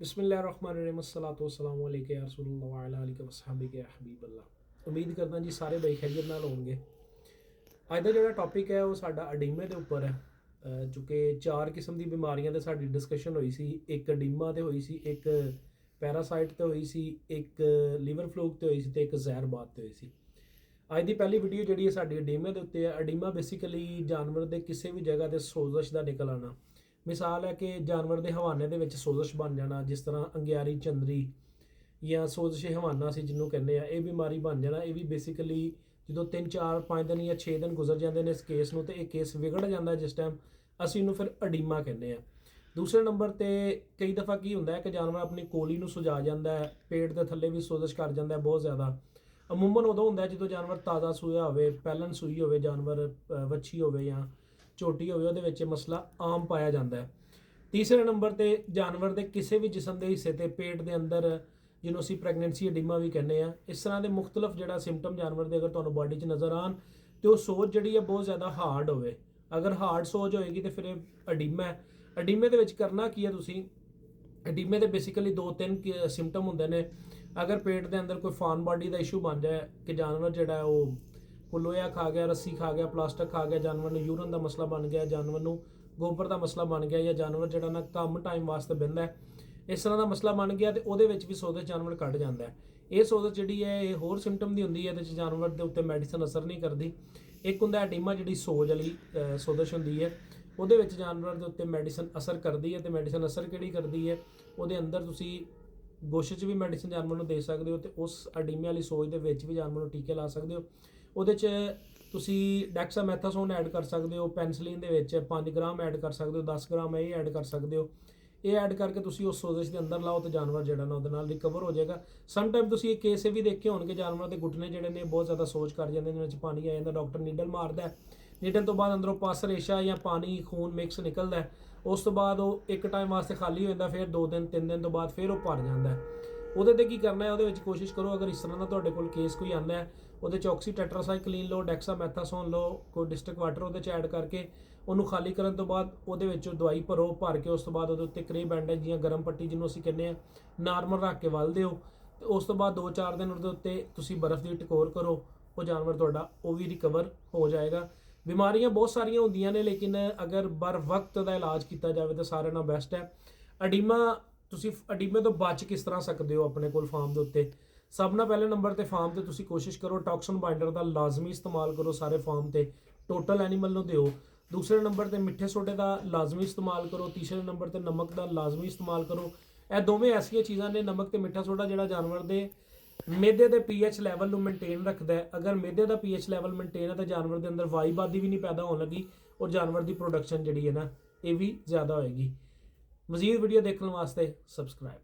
बिस्मिल्लाहिर्रहमानिर्रहीम अस्सलातु वस्सलामु अलैका या रसूलल्लाह व अला आलिका वसहबिका या हबीबल्लाह। उम्मीद करदा जी सारे बड़ी खैरियत नाल होणगे। अज दा जिहड़ा टॉपिक है वो साडा अडीमे दे उपर है। चूँकि 4 किस्म दी बीमारियां ते साडी डिस्कशन होई सी। एक अडीमा ते होई सी, एक पैरासाइट ते होई सी, एक लीवर फ्लूक ते होई सी ते एक जहरबाद ते होई सी। अज दी पहली वीडियो जिहड़ी है साडी अडीमे दे उत्ते है। अडीमा बेसिकली जानवर दे किसी भी जगह ते सोजश दा निकल आना। मिसाल है कि जानवर के हवाने दे विच सोजश बन जाना, जिस तरह अंगियारी चंदरी या सोजश हवाना असीं जिन्हों कहने आ, ये बीमारी बन जाना। ये भी बेसिकली जो 3-4-5 दिन या 6 दिन गुजर जाते हैं इस केस में, तो यह केस विगड़ जाता है जिस टाइम असीं इहनूं फिर अडीमा कहने आ। दूसरे नंबर ते कई दफ़ा की हुंदा है कि जानवर अपनी कोली नूं सुजा जाता है, पेट के थल्ले भी सोजश कर जाता है बहुत ज़्यादा। अमूमन उदों हुंदा है जो जानवर ताज़ा सूया होवे, पैलन सूई होवे, जानवर वच्छी होवे या झोटी होवे, उहदे विच मसला आम पाया जाता है। तीसरे नंबर ते जानवर के किसी भी जिसम के हिस्से ते पेट के अंदर जिन्हों असीं प्रैगनेंसी अडीमा भी कहने आ, इस तरह के मुख्तलिफ जिहड़ा सिम्पटम जानवर के अगर तुहानूं बॉडी च नज़र आन तो सोज जिहड़ी है बहुत ज़्यादा हार्ड होवे। अगर हार्ड सोज होएगी तो फिर अडीमा है। अडीमे दे विच करना की है तुसीं, अडीमे के बेसिकली 2-3 सिम्पटम होंदे ने। अगर पेट के अंदर कोई फॉरेन बॉडी का इशू बन जाए कि जानवर जिहड़ा वो कोई लोहा खा गया, रस्सी खा गया, प्लास्टिक खा गया, जानवर नूं यूरन का मसला बन गया, जानवर नूं गोबर का मसला बन गया, या जानवर जिहड़ा ना कम टाइम वास्ते बहिंदा है, इस तरह का मसला बन गया तो वो भी सोजश जानवर कट जाता है। ये सोजश जिहड़ी है ये होर सिम्पटम की होंदी है, ये जानवर के उत्ते मैडिसन असर नहीं करती। एक हुंदा अडीमा जिहड़ी सोज वाली सोजश होंदी है, ਉਹਦੇ ਵਿੱਚ जानवर के उत्ते मैडिसन असर करती है। तो मैडिसन असर किहड़ी करती है, ਉਹਦੇ अंदर तुसीं गोश च भी मैडिसन जानवर नूं दे सकते हो, तो उस अडीमे वाली सोज के विच भी जानवर नूं टीके ला सकते हो। ਉਹਦੇ 'ਚ ਤੁਸੀਂ ਡੈਕਸਾਮੈਥਾਸੋਨ ऐड कर सकते हो, ਪੈਨਸਲੀਨ ਦੇ ਵਿੱਚ 5 ਗ੍ਰਾਮ ऐड कर सकते हो, 10 ਗ੍ਰਾਮ ਇਹ ऐड कर सकते हो। ਇਹ ऐड करके ਤੁਸੀਂ ਉਸ ਸੋਜ਼ਸ਼ ਦੇ ਅੰਦਰ ਲਾਓ तो जानवर ਜਿਹੜਾ ਨਾ ਉਹਦੇ ਨਾਲ ਰਿਕਵਰ ਹੋ ਜਾਏਗਾ। ਸਮ ਟਾਈਮ ਤੁਸੀਂ ਇਹ ਕੇਸ ਵੀ ਦੇਖੇ ਹੋਣਗੇ जानवर ਦੇ ਘੁਟਨੇ ਜਿਹੜੇ ਨੇ ਬਹੁਤ ਜ਼ਿਆਦਾ ਸੋਜ ਕਰ ਜਾਂਦੇ ਨੇ, ਵਿੱਚ ਪਾਣੀ ਆ ਜਾਂਦਾ, ਡਾਕਟਰ ਨੀਡਲ ਮਾਰਦਾ, ਨੀਡਲ ਤੋਂ ਬਾਅਦ ਅੰਦਰੋਂ ਪਸ ਰੇਸ਼ਾ ਜਾਂ ਪਾਣੀ ਖੂਨ ਮਿਕਸ ਨਿਕਲਦਾ। ਉਸ ਤੋਂ ਬਾਅਦ ਉਹ ਇੱਕ ਟਾਈਮ ਵਾਸਤੇ ਖਾਲੀ ਹੋ ਜਾਂਦਾ, ਫਿਰ 2 ਦਿਨ 3 ਦਿਨ ਤੋਂ ਬਾਅਦ ਫਿਰ ਉਹ ਭਰ ਜਾਂਦਾ। ਉਹਦੇ ਤੇ ਕੀ ਕਰਨਾ ਹੈ, ਉਹਦੇ ਵਿੱਚ ਕੋਸ਼ਿਸ਼ ਕਰੋ ਅਗਰ ਇਸ ਤਰ੍ਹਾਂ ਦਾ ਤੁਹਾਡੇ ਕੋਲ ਕੇਸ ਕੋਈ ਆਉਂਦਾ ਹੈ, ਉਹਦੇ 'ਚ ਆਕਸੀ ਟੈਟਰਾਸਾਈਕਲੀਨ ਲਓ, ਡੈਕਸਾਮੈਥਾਸੋਨ ਲਓ, ਕੋਈ ਡਿਸਟਿਕ ਵਾਟਰ ਉਹਦੇ 'ਚ ਐਡ ਕਰਕੇ ਉਹਨੂੰ ਖਾਲੀ ਕਰਨ ਤੋਂ ਬਾਅਦ ਉਹਦੇ ਵਿੱਚ ਦਵਾਈ ਭਰੋ। ਭਰ ਕੇ ਉਸ ਤੋਂ ਬਾਅਦ ਉਹਦੇ ਉੱਤੇ ਕਰੇ ਬੈਂਡੇਜ ਜਾਂ ਗਰਮ ਪੱਟੀ ਜਿਹਨੂੰ ਅਸੀਂ ਕਹਿੰਦੇ ਆ ਨਾਰਮਲ ਰੱਖ ਕੇ ਵਲ ਦਿਓ, ਤੇ ਉਸ ਤੋਂ ਬਾਅਦ 2-4 ਦਿਨ ਉਹਦੇ ਉੱਤੇ ਤੁਸੀਂ ਬਰਫ਼ ਦੀ ਟਕੋਰ ਕਰੋ, ਉਹ ਜਾਨਵਰ ਤੁਹਾਡਾ ਉਹ ਵੀ ਰਿਕਵਰ ਹੋ ਜਾਏਗਾ। बीमारियां बहुत सारिया होंदियां ने, लेकिन अगर बर वक्त का इलाज किया जाए तो सारे नाल बेस्ट है। अडीमा तुसी अडीमे तो बच किस तरह सकते हो अपने कोल फार्म के उत्ते। सब ना पहले नंबर ते फार्म ते तुसी कोशिश करो टॉक्सन बाइंडर का लाजमी इस्तेमाल करो सारे फार्म ते, टोटल एनीमल नूं दिओ। दूसरे नंबर ते मिठे सोडे का लाजमी इस्तेमाल करो। तीसरे नंबर ते नमक का लाजमी इस्तेमाल करो। यह दोवें ऐसिया चीज़ां ने, नमक ते मिठा सोडा जिहड़ा जानवर दे मेदे के पीएच लैवल में मेनटेन रखता है। अगर मेदे का पीएच लैवल मेनटेन है तो जानवर के अंदर वाईबादी भी नहीं पैदा होने लगी और जानवर की प्रोडक्शन जी है ना ये भी ज़्यादा होएगी। मजीद वीडियो देखने वास्ते सबसक्राइब।